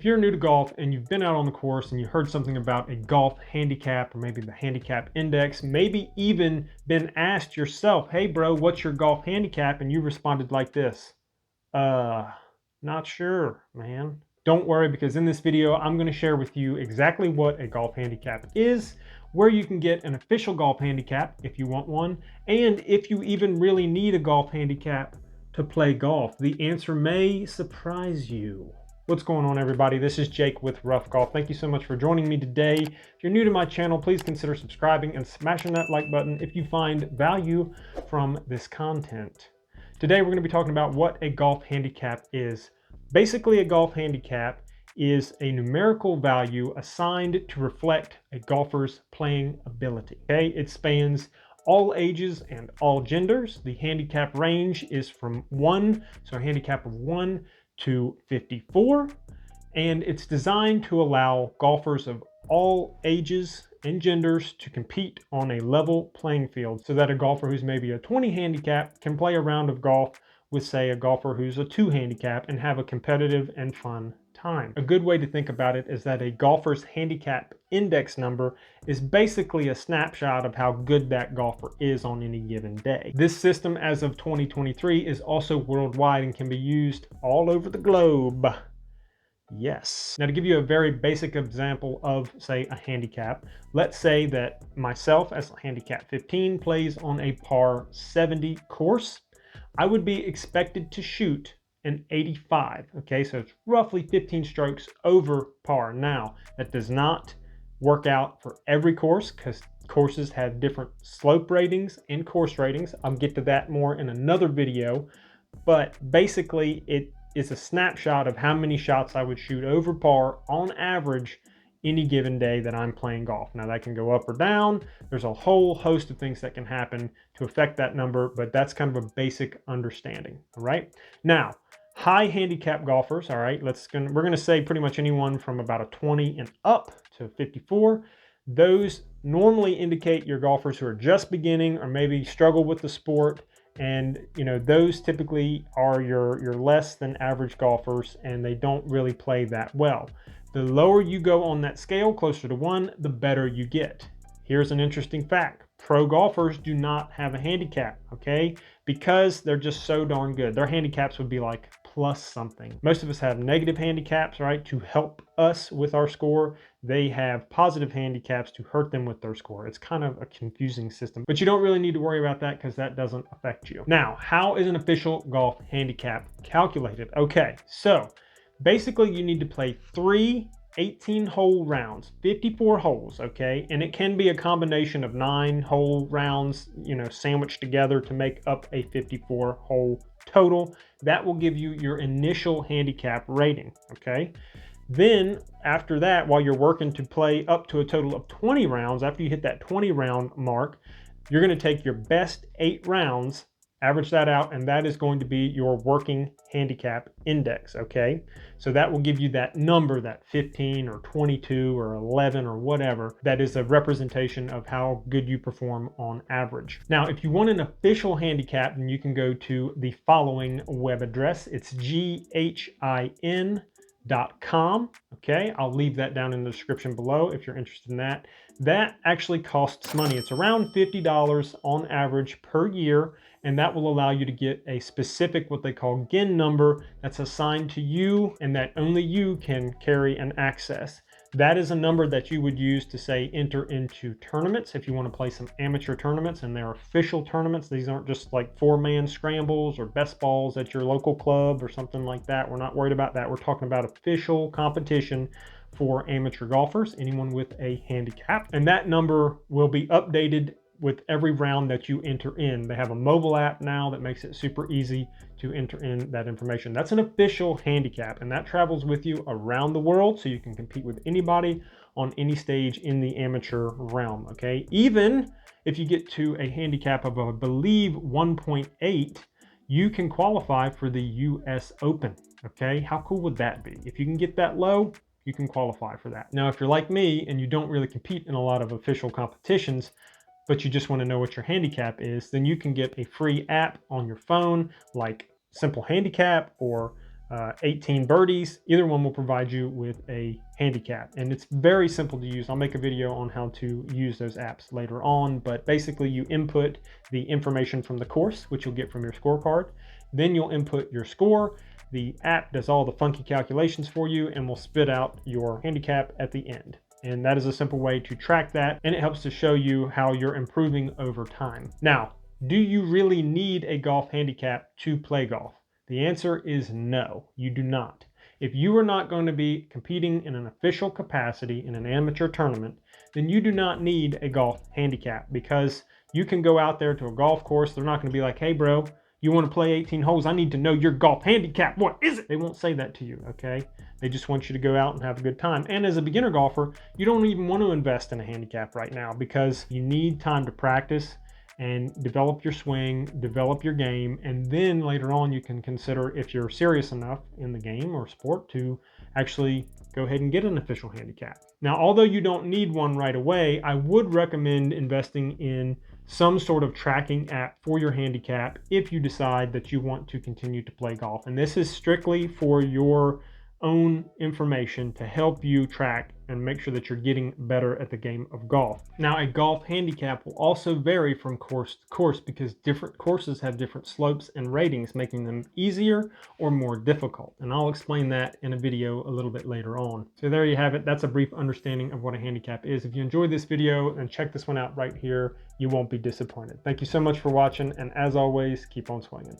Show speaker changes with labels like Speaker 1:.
Speaker 1: If you're new to golf and you've been out on the course and you heard something about a golf handicap or maybe the handicap index, maybe even been asked yourself, hey bro, what's your golf handicap? And you responded like this, not sure, man. Don't worry, because in this video, I'm going to share with you exactly what a golf handicap is, where you can get an official golf handicap if you want one, and if you even really need a golf handicap to play golf. The answer may surprise you. What's going on, everybody? This is Jake with Rough Golf. Thank you so much for joining me today. If you're new to my channel, please consider subscribing and smashing that like button if you find value from this content. Today, we're going to be talking about what a golf handicap is. Basically, a golf handicap is a numerical value assigned to reflect a golfer's playing ability. Okay, it spans all ages and all genders. The handicap range is from 1, so a handicap of 1 to 54, and it's designed to allow golfers of all ages and genders to compete on a level playing field, so that a golfer who's maybe a 20 handicap can play a round of golf with, say, a golfer who's a 2 handicap and have a competitive and fun time. A good way to think about it is that a golfer's handicap index number is basically a snapshot of how good that golfer is on any given day. This system, as of 2023, is also worldwide and can be used all over the globe. Yes. Now, to give you a very basic example of, say, a handicap, let's say that myself as a handicap 15 plays on a par 70 course. I would be expected to shoot an 85. Okay, so it's roughly 15 strokes over par. Now, that does not work out for every course because courses have different slope ratings and course ratings. I'll get to that more in another video, but basically it is a snapshot of how many shots I would shoot over par on average any given day that I'm playing golf. Now, that can go up or down. There's a whole host of things that can happen to affect that number, but that's kind of a basic understanding. All right. Now, high handicap golfers, all right, we're going to say pretty much anyone from about a 20 and up to 54. Those normally indicate your golfers who are just beginning or maybe struggle with the sport. And, you know, those typically are your less than average golfers, and they don't really play that well. The lower you go on that scale, closer to 1, the better you get. Here's an interesting fact. Pro golfers do not have a handicap, okay? Because they're just so darn good. Their handicaps would be like plus something. Most of us have negative handicaps, right, to help us with our score. They have positive handicaps to hurt them with their score. It's kind of a confusing system, but you don't really need to worry about that because that doesn't affect you. Now, how is an official golf handicap calculated? Okay, so basically you need to play 3 18-hole rounds, 54 holes, okay? And it can be a combination of 9-hole rounds, you know, sandwiched together to make up a 54-hole total. That will give you your initial handicap rating, okay? Then after that, while you're working to play up to a total of 20 rounds, after you hit that 20-round mark, you're going to take your best 8 rounds, average that out, and that is going to be your working handicap index, okay? So that will give you that number, that 15 or 22 or 11 or whatever. That is a representation of how good you perform on average. Now, if you want an official handicap, then you can go to the following web address. It's GHIN.com. Okay, I'll leave that down in the description below if you're interested in that. That actually costs money. It's around $50 on average per year, and that will allow you to get a specific, what they call GHIN number, that's assigned to you and that only you can carry and access. That is a number that you would use to, say, enter into tournaments if you want to play some amateur tournaments, and they're official tournaments. These aren't just like 4-man scrambles or best balls at your local club or something like that. We're not worried about that. We're talking about official competition for amateur golfers, anyone with a handicap. And that number will be updated with every round that you enter in. They have a mobile app now that makes it super easy to enter in that information. That's an official handicap, and that travels with you around the world, so you can compete with anybody on any stage in the amateur realm, okay? Even if you get to a handicap of, I believe, 1.8, you can qualify for the US Open, okay? How cool would that be? If you can get that low, you can qualify for that. Now, if you're like me and you don't really compete in a lot of official competitions, but you just want to know what your handicap is, then you can get a free app on your phone like Simple Handicap or 18 birdies. Either one will provide you with a handicap, and it's very simple to use. I'll make a video on how to use those apps later on, but basically you input the information from the course, which you'll get from your scorecard. Then you'll input your score. The app does all the funky calculations for you and will spit out your handicap at the end. And that is a simple way to track that, and it helps to show you how you're improving over time. Now, do you really need a golf handicap to play golf? The answer is no, you do not. If you are not going to be competing in an official capacity in an amateur tournament, then you do not need a golf handicap, because you can go out there to a golf course. They're not going to be like, hey bro, you want to play 18 holes? I need to know your golf handicap. What is it? They won't say that to you, okay? They just want you to go out and have a good time. And as a beginner golfer, you don't even want to invest in a handicap right now, because you need time to practice and develop your swing, develop your game, and then later on you can consider, if you're serious enough in the game or sport, to actually go ahead and get an official handicap. Now, although you don't need one right away, I would recommend investing in some sort of tracking app for your handicap if you decide that you want to continue to play golf. And this is strictly for your own information to help you track and make sure that you're getting better at the game of golf. Now, a golf handicap will also vary from course to course, because different courses have different slopes and ratings, making them easier or more difficult. And I'll explain that in a video a little bit later on. So there you have it. That's a brief understanding of what a handicap is. If you enjoyed this video, then check this one out right here. You won't be disappointed. Thank you so much for watching, and as always, keep on swinging.